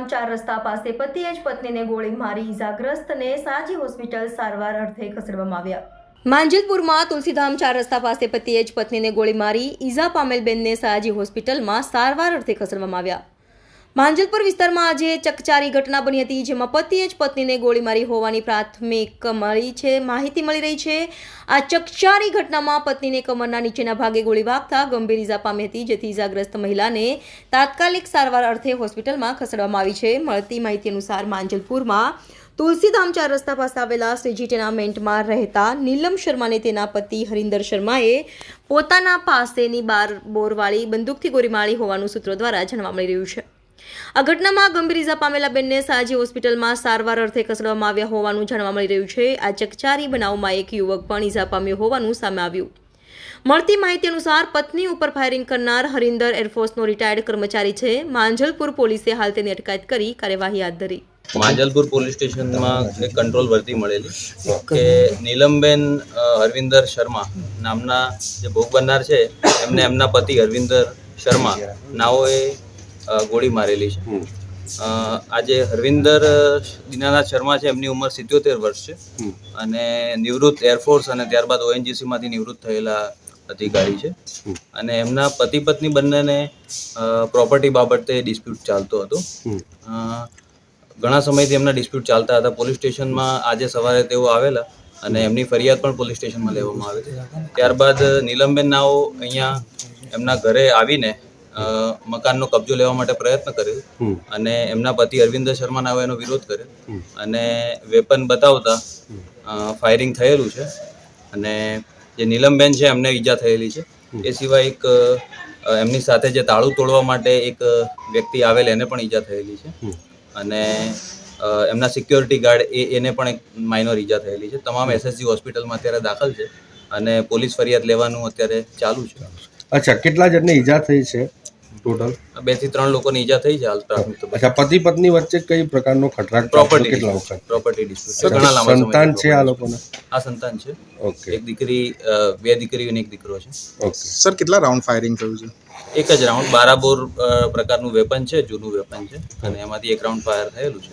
તુલસીધામ 4 રસ્તા પાસે પતિએ જ પત્નીને ગોળી મારી ઈજાગ્રસ્તને સાજી હોસ્પિટલ સારવાર અર્થે ખસેડવામાં આવ્યા। માંજલપુરમાં તુલસીધામ 4 રસ્તા પાસે પતિએ જ પત્નીને ગોળી મારી ઈજા પામેલ બેનને સાજી હોસ્પિટલમાં સારવાર અર્થે ખસેડવામાં આવ્યા। માંજલપુર વિસ્તારમાં આજે ચકચારી ઘટના બની હતી, જેમાં પતિએ જ પત્નીને ગોળી મારી હોવાની પ્રાથમિક માહિતી મળી રહી છે। આ ચકચારી ઘટનામાં પત્નીને કમરના નીચેના ભાગે ગોળી વાગતા ગંભીર ઈજા પામી હતી, જેથી ઈજાગ્રસ્ત મહિલાને તાત્કાલિક સારવાર અર્થે હોસ્પિટલમાં ખસેડવામાં આવી છે। મળતી માહિતી અનુસાર માંજલપુરમાં તુલસીધામ 4 રસ્તા પાસે આવેલા શ્રીજી ટેનામેન્ટમાં રહેતા નીલમ શર્માને તેના પતિ હરિન્દર શર્માએ પોતાના પાસેની બોરવાળી બંદૂકથી ગોળી મારી હોવાનું સૂત્રો દ્વારા જાણવા મળી રહ્યું છે। આ ઘટનામાં ગંભીર ઈજા પામેલા બેનને સાજી હોસ્પિટલમાં સારવાર અર્થે ખસેડવામાં આવ્યા હોવાનું જાણવા મળી રહ્યું છે। આ ચકચારી બનાવમાં એક યુવક પણ ઈજા પામ્યો હોવાનું સામે આવ્યું। મળતી માહિતી અનુસાર પત્ની ઉપર ફાયરિંગ કરનાર હરિન્દર એરફોર્સનો રિટાયર્ડ કર્મચારી છે। માંજલપુર પોલીસે હાલ તેની અટકાયત કરી કાર્યવાહી હાથ ધરી। માંજલપુર પોલીસ સ્ટેશનમાં એક કંટ્રોલ વર્તી મળેલી કે નીલમબેન હરવિંદર શર્મા નામના જે ભોગ બનનાર છે એમને એમના પતિ હરવિંદર શર્મા નાઓએ ગોળી મારેલી છે। આજે હરવિંદર દીનાનાથ શર્મા છે, એમની ઉંમર 77 વર્ષ છે અને નિવૃત્ત એરફોર્સ અને ત્યારબાદ ONGCમાંથી નિવૃત્ત થયેલા અધિકારી છે અને એમના પતિ પત્ની બંનેને પ્રોપર્ટી બાબતે ડિસ્પ્યુટ ચાલતો હતો। ઘણા સમયથી એમના ડિસ્પ્યુટ ચાલતા હતા। પોલીસ સ્ટેશનમાં આજે સવારે તેઓ આવેલા અને એમની ફરિયાદ પણ પોલીસ સ્ટેશનમાં લેવામાં આવી। ત્યારબાદ નીલમબેન નાઓ અહીંયા એમના ઘરે આવીને મકાનનો કબજો લેવા માટે પ્રયત્ન કર્યો અને એમના પતિ અરવિંદર શર્મા નાઓએ એનો વિરોધ કર્યો અને વેપન બતાવતા ફાયરિંગ થયેલું છે અને જે નીલમબેન છે એમને ઈજા થયેલી છે। એ સિવાય એક એમની સાથે જે તાળું તોડવા માટે એક વ્યક્તિ આવેલ એને પણ ઈજા થયેલી છે અને એમના સિક્યોરિટી ગાર્ડ એને પણ એક માઇનોર ઈજા થયેલી છે। તમામ SSG હોસ્પિટલમાં અત્યારે દાખલ છે અને પોલીસ ફરિયાદ લેવાનું અત્યારે ચાલુ છે। અચ્છા, કેટલા જણને ઈજા થઈ છે ટોટલ? 2 થી 3 લોકોની ઈજા થઈ છે હાલ પ્રાથમિક તબક્કે। અચ્છા, પતિ પત્ની વચ્ચે કઈ પ્રકારનો ખટરાક? કેટલા વખત? પ્રોપર્ટી ડિસ્પ્યુટ ઘણા લાંબા સમયથી સંતાન છે આ લોકોને? આ સંતાન છે। ઓકે, એક દીકરી, 2 દીકરીઓ અને એક દીકરો છે। ઓકે સર, કેટલા રાઉન્ડ ફાયરિંગ થયું છે? એક જ રાઉન્ડ 12 બોર પ્રકારનું વેપન છે, જૂનું વેપન છે અને એમાંથી એક રાઉન્ડ ફાયર થયેલું છે।